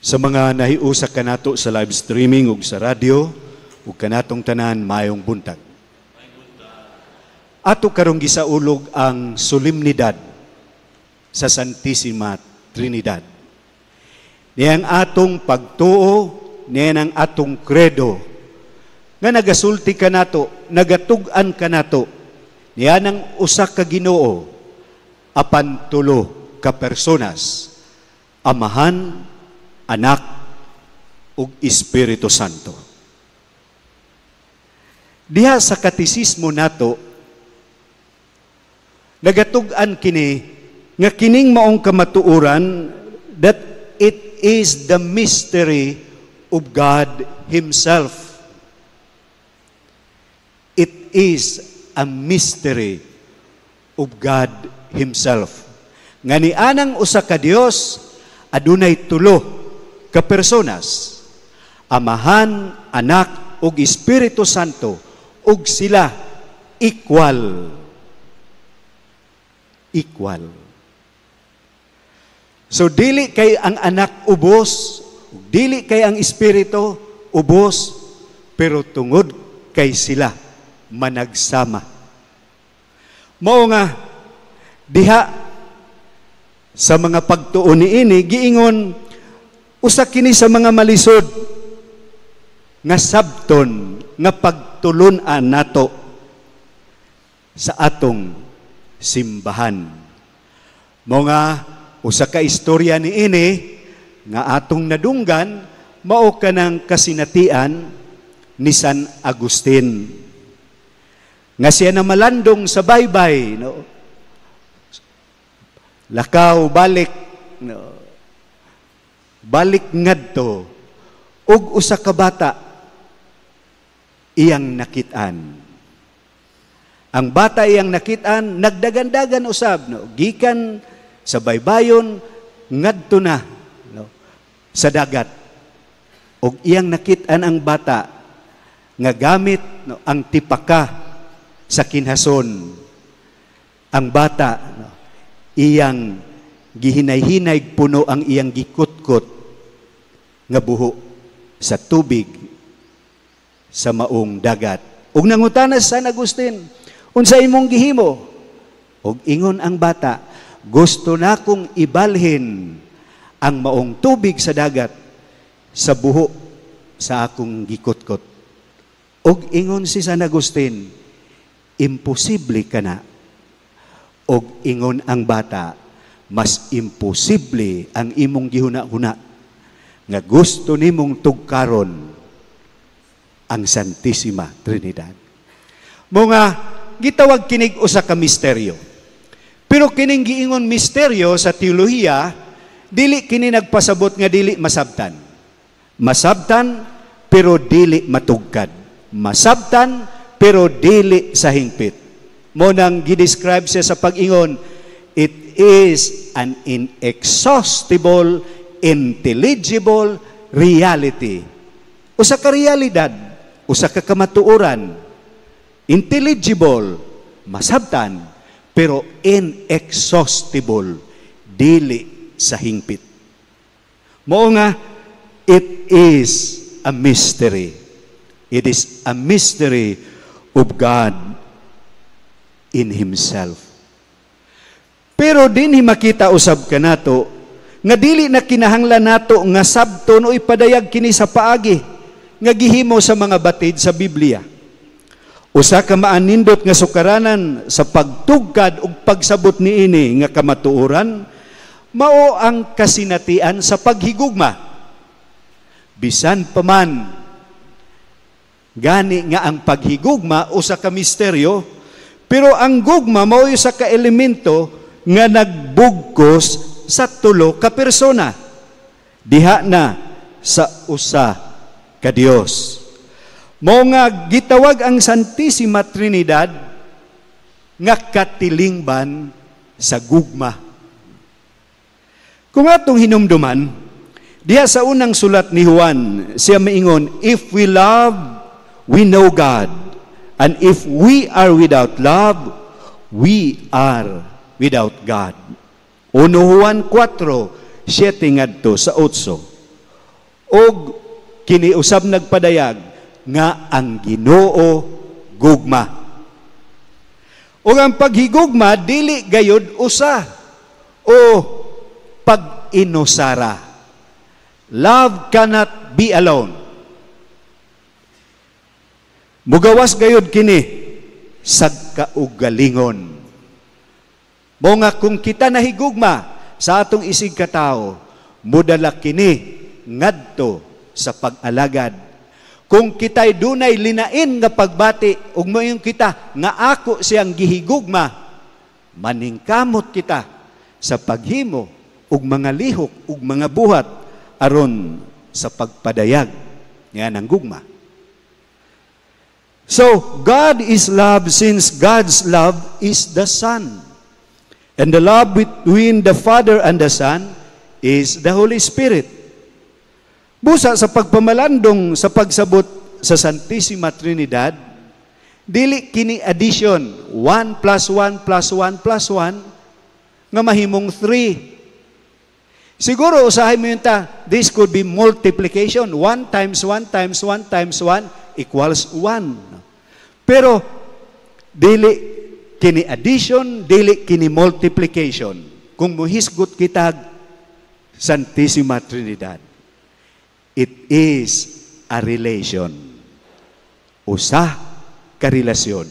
Sa mga nahiusa kanato sa live streaming ug sa radyo ug kanatong tanan, mayong buntag. Ato karong gisaulog ang solemnidad sa Santissima Trinidad. Niyang atong pagtuo, niyang atong kredo nga nagasulti kanato, nagatug-an kanato niya ng usa ka Ginoo apan tulo ka personas, Amahan, Anak, ug Espiritu Santo. Diha sa katisismo nato, nagatug-an kini, nga kining maong kamatuoran, that it is the mystery of God Himself. It is a mystery of God Himself. Nga ni anang usa ka Dios, adunay tulo ka personas, Amahan, Anak, ug Espiritu Santo, ug sila equal. Equal. So dili kay ang anak ubos, dili kay ang Espiritu ubos, pero tungod kay sila managsama. Mao nga diha sa mga pagtuon niini giingon, usa kini sa mga malisod nga sabton nga pagtulon-an nato sa atong simbahan. Mao nga usa ka istorya niini nga atong nadunggan, mao kanang kasinatian ni San Agustin. Nga siya na malandong sa baybay, no? Lakaw balik, no? Balik ngadto, ug usa ka bata iyang nakitaan. Ang bata iyang nakitaan, nagdagandagan usab, no? Gikan sa baybayon, ngadto na, no? Sa dagat. Ug iyang nakitaan ang bata nga gamit, no, ang tipaka sa kinhason. Ang bata, no, iyang gihinay-hinay puno ang iyang gikutkot nga buho sa tubig sa maong dagat. Ug nangutanas San Agustin, unsa imong gihimo? Ug ingon ang bata, gusto na kong ibalhin ang maong tubig sa dagat sa buho sa akong gikutkot. Ug ingon si San Agustin, imposible ka na. Ug ingon ang bata, mas imposible ang imong gihuna-huna nga gusto nimong tugkaron ang Santissima Trinidad. Mo nga gitawag kinig usa ka misteryo. Pero kining giingon misteryo sa teolohiya, dili kini nagpasabot nga dili masabtan. Masabtan pero dili matugkad. Masabtan pero dili sa hingpit. Mo nang gidescribe siya sa pag-ingon, it is an inexhaustible, intelligible reality. Usa ka realidad, usa ka kamatuoran, intelligible, masabtan, pero inexhaustible, dili sa hingpit. Mao nga, it is a mystery. It is a mystery of God in Himself. Pero dinhi makita usab kanato nga dili na kinahanglan nato nga sabton o ipadayag kini sa paagi nga gihimo sa mga batid sa Biblia. Usa ka maanindot nga sukaranan sa pagtugkad ug pagsabot niini nga kamatuoran, mao ang kasinatian sa paghigugma. Bisan pa man gani nga ang paghigugma usa ka misteryo, pero ang gugma mao usa ka elemento nga nagbugkos sa tulo ka persona. Diha na sa usa ka Dios. Mao nga gitawag ang Santissima Trinidad nga katilingban sa gugma. Kung atong hinumduman, diha sa unang sulat ni Juan, siya maingon, if we love, we know God. And if we are without love, we are without God. 1 Juan 4:7 ngadto sa 8. og kiniusab nagpadayag nga ang Ginoo gugma. O ang paghigugma dili gayud usa o pag-inusara. Love cannot be alone. Mugawas gayud kini sa kaugalingon. Mo nga kung kita nahigugma sa atong isig katao, mudala kini ngadto sa pag-alagad. Kung kita'y dunay linain nga pagbati, ug moyong kita nga ako siyang gihigugma, maningkamot kita sa paghimo ug mga lihok ug mga buhat aron sa pagpadayag nga nang gugma. So, God is love since God's love is the Son. And the love between the Father and the Son is the Holy Spirit. Busa sa pagpamalandong sa pagsabot sa Santissima Trinidad, dili kini addition, 1 plus 1 plus 1 plus 1, nga mahimong 3. Siguro, usahay mo yun this could be multiplication. 1 times 1 times 1 times 1 equals 1. Pero, dili kini addition, dili kini multiplication. Kung muhisgot kita Santissima Trinidad, it is a relation. Usa ka relasyon.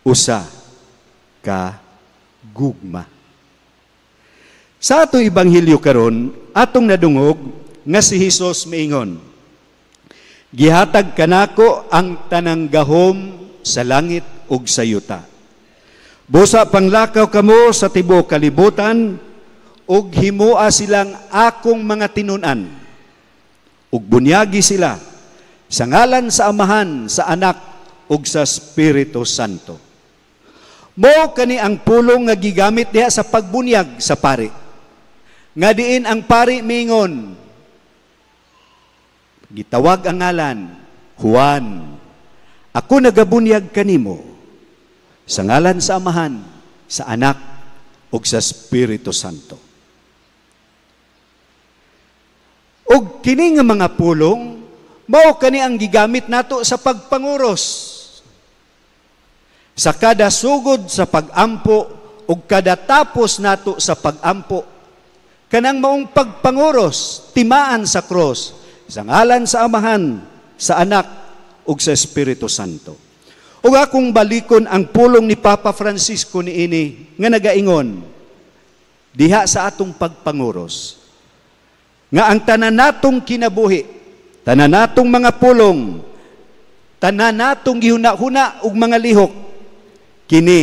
Usa ka gugma. Sa ato Ibanghilyo karon, atong nadungog nga si Hesus miingon, gihatag kanako ang tanang gahom sa langit ug sa yuta. Busa panglakaw kamo sa tibuok kalibutan ug himoa silang akong mga tinun-an ug bunyagi sila sa ngalan sa Amahan, sa Anak ug sa Espiritu Santo. Mo kani ang pulong nga gigamit diha sa pagbunyag sa pari. Nga diin ang pari mingon, gitawag ang ngalan, Juan, ako nagabunyag kanimo sa ngalan sa Amahan, sa Anak ug sa Espiritu Santo. Og kini nga mga pulong mao kani ang gigamit nato sa pagpanguros. Sa kada sugod sa pagampo ug kada tapos nato sa pagampo, kanang maong pagpanguros timaan sa cross sa ngalan sa Amahan, sa Anak ug sa Espiritu Santo. Ug akong balikon ang pulong ni Papa Francisco niini nga nagaingon diha sa atong pagpanguros nga ang tanan natong kinabuhi, tanan natong mga pulong, tanan natong gihuna-huna ug mga lihok, kini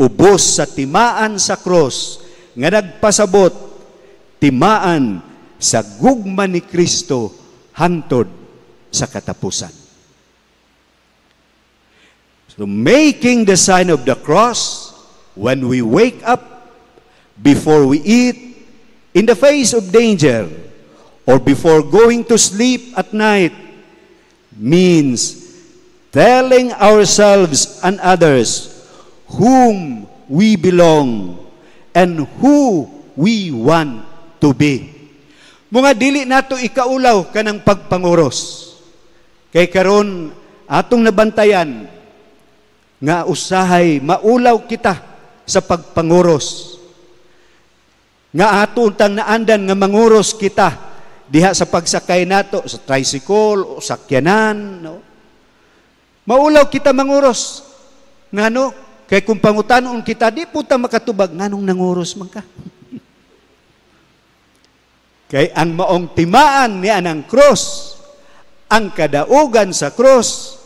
ubos sa timaan sa cross nga nagpasabot timaan sa gugma ni Kristo hangtod sa katapusan. So making the sign of the cross when we wake up, before we eat, in the face of danger, or before going to sleep at night, means telling ourselves and others whom we belong and who we want to be. Mga dili nato ikaulaw kanang pagpanguros. Kay karon atong nabantayan nga usahay maulaw kita sa pagpanguros. Nga ato untang naandan nga manguros kita diha sa pagsakay nato sa tricycle o sakyanan, no? Maulaw kita manguros. Ngano? Kay kung pangutanon kita, di po ta makatubag, nganong nanguros man ka? Kay ang maong timaan niya ng cross, ang kadaugan sa cross,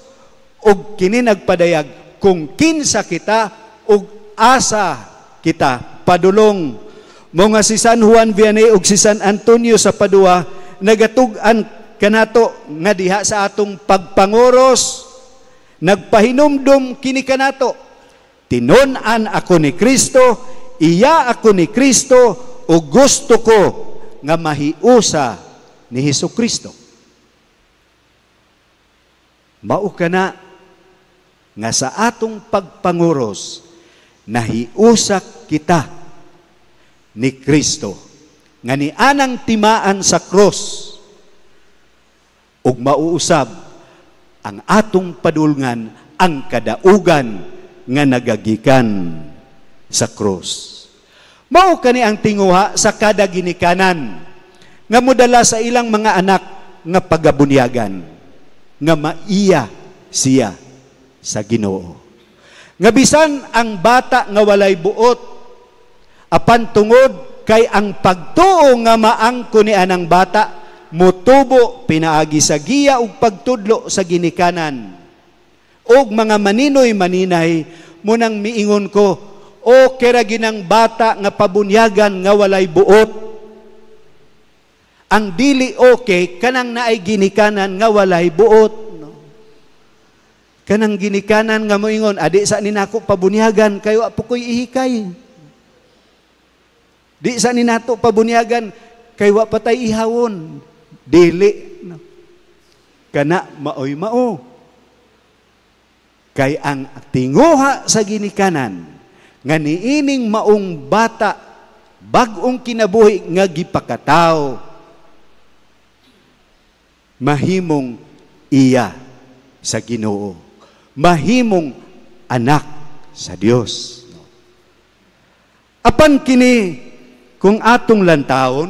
ug kini nagpadayag kung kinsa kita ug asa kita padulong. Mga si San Juan Vianney ug si San Antonio sa Padua nagatug-an kanato nga diha sa atong pagpanguros, nagpahinumdum kini kanato, tinun-an ako ni Kristo, iya ako ni Kristo, ug gusto ko nga mahiusa ni Hesukristo. Mao kana nga sa atong pagpanguros nahiusa kita ni Kristo nga ni anang timaan sa cross ug mauusab ang atong padulngan ang kadaugan nga nagagikan sa krus. Mao kani ang tinguha sa kada ginikanan nga modala sa ilang mga anak nga pagabunyagan nga maiya siya sa Ginoo. Nga bisan ang bata nga walay buot apan tungod kay ang pagtuo nga maangko ni anang bata mutubo pinaagi sa giya ug pagtudlo sa ginikanan. Og mga maninoy-maninay munang miingon ko, o kera ginang bata nga pabunyagan nga walay buot. Ang dili okay kanang naay ginikanan nga walay buot. No? Kanang ginikanan nga moingon, adi sa ninako pabunyagan kayo apo ko'y ihikay. Di sa ninato pabunyagan kay wa patay ihawon. Dili. No? Kana maoy mao. Kay ang tinguha sa ginikanan nga niining maong bata bag-ong kinabuhi nga gipakataw mahimong iya sa Ginoo. Mahimong anak sa Dios. Apan kini kung atong lantawon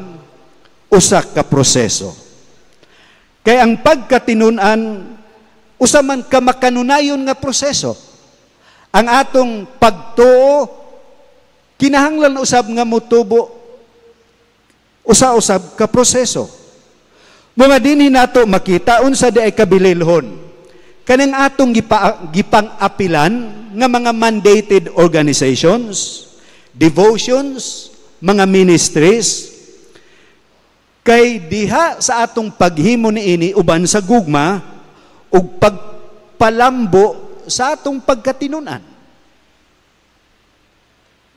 usa ka proseso. Kay ang pagkatinunan usa man ka makanunayon nga proseso. Ang atong pagtuo kinahanglan usab nga motubo usa-usab ka proseso. Mga dinhi nato makita unsa di ay kabililhon. Kanang atong gipang-apilan nga mga mandated organizations, devotions, mga ministries, kay diha sa atong paghimo niini uban sa gugma ug pagpalambo sa atong pagkatinunan.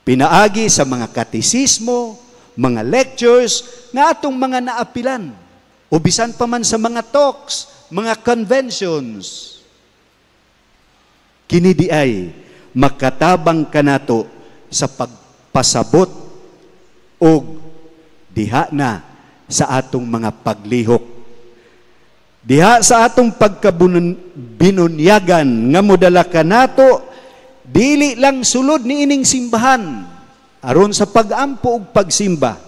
Pinaagi sa mga katisismo, mga lectures na atong mga naapilan. O bisan pa man sa mga talks, mga conventions. Kini di ay makatabang kanato sa pagpasabot o diha na sa atong mga paglihok. Diha sa atong pagkabinunyagan nga modala kanato dili lang sulod ni ining simbahan aron sa pagampo ug pagsimba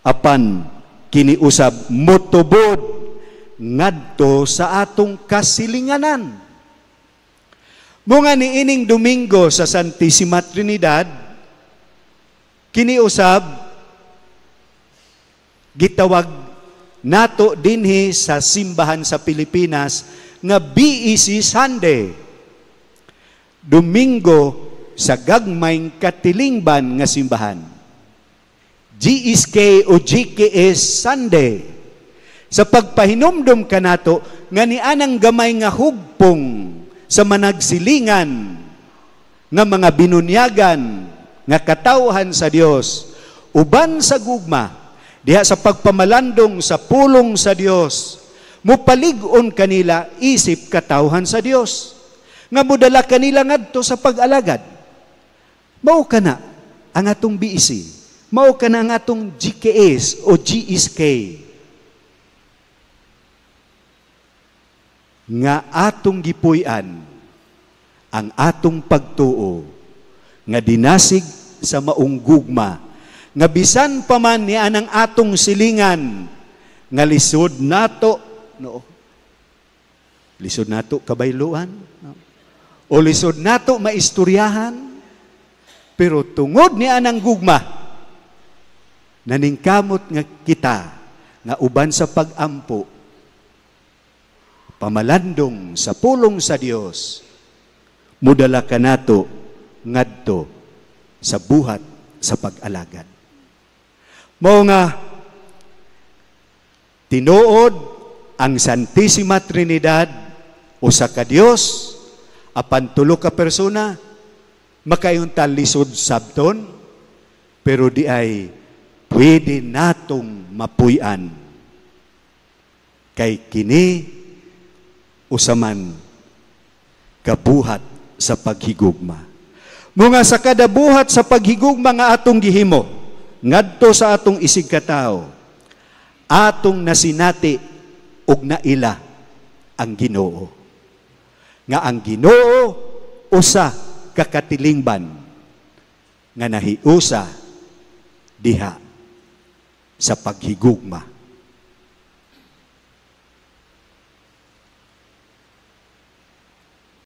apan kiniusab motubod ngadto sa atong kasilinganan. Mga niining Domingo sa Santissima Trinidad kiniusab gitawag nato dinhi sa simbahan sa Pilipinas nga BEC Sunday. Domingo sa gagmayng katilingban nga simbahan. GSK o GKS Sunday. Sa pagpahinumdum kanato nga ni anang gamay nga hugpong sa managsilingan nga mga binunyagan nga katawhan sa Dios uban sa gugma diha sa pagpamalandong sa pulong sa Dios, mupalig-on kanila isip katawhan sa Dios. Nga modala kanila ngadto sa pag-alagad. Mao kana ang atong BEC. Mao kana ang atong GKS o GSK. Nga atong gipuy-an ang atong pagtuo nga dinasig sa maong gugma nga bisan pa man ni anang atong silingan nga lisod nato lisod nato kabayloan o lisod nato maistoryahan pero tungod ni anang gugma naningkamot nga kita nga uban sa pagampo pamalandong sa pulong sa Dios mudala kanato ngadto sa buhat sa pag-alagad. Mao nga tinuod ang Santissima Trinidad usa ka Dios apan tulo ka persona makayuntal lisod sabton pero di ay pwede natong mapuy-an kay kini usaman kabuhat sa paghigugma. Mga sa kada buhat sa paghigugma nga atong gihimo ngadto sa atong isig katao, atong nasinati ug naila ang Ginoo. Nga ang Ginoo usa ka katilingban nga nahiusa diha sa paghigugma